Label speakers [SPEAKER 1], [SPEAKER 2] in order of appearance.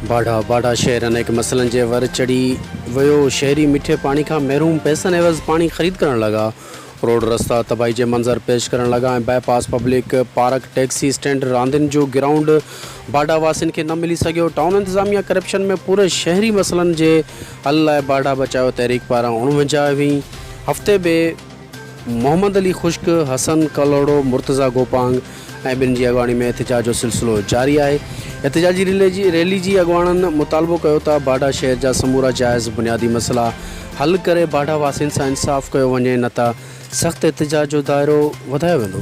[SPEAKER 1] बाडा शहर अनेक मसइलनि जे वर चढ़ी वियो। शहरी मीठे पानी का महरूम पैसनि एवज़ पानी ख़रीद करण लगा। रोड रस्ता तबाही के मंजर पेश करण लगा। बाईपास पबलक पार्क टेक्सी स्टैंड रांदिन जो ग्राउंड बाडा वासिन के न मिली सघियो। टाउन इंतज़ामिया क्रपशन में पूरे शहरी मसइलनि जे हल लाइ बाडा बचायो तहरीक पारां 49वीं हफ़्ते में मोहम्मद अली खुश्क हसन कलोड़ो मुर्तज़ा गोपांग ऐं ॿिनि जी अॻवानी में एहतजाज जो सिलसिलो जारी आहे। एहतजाजी रैली जी अॻवाननि मुतालबो कयो त बाडा शहर जा समूरा जाइज़ बुनियादी मसइला हल करे बाडा वासिन सां इंसाफ़ कयो वञे, न त सख़्त एहतजाज जो दायरो वधायो वेंदो।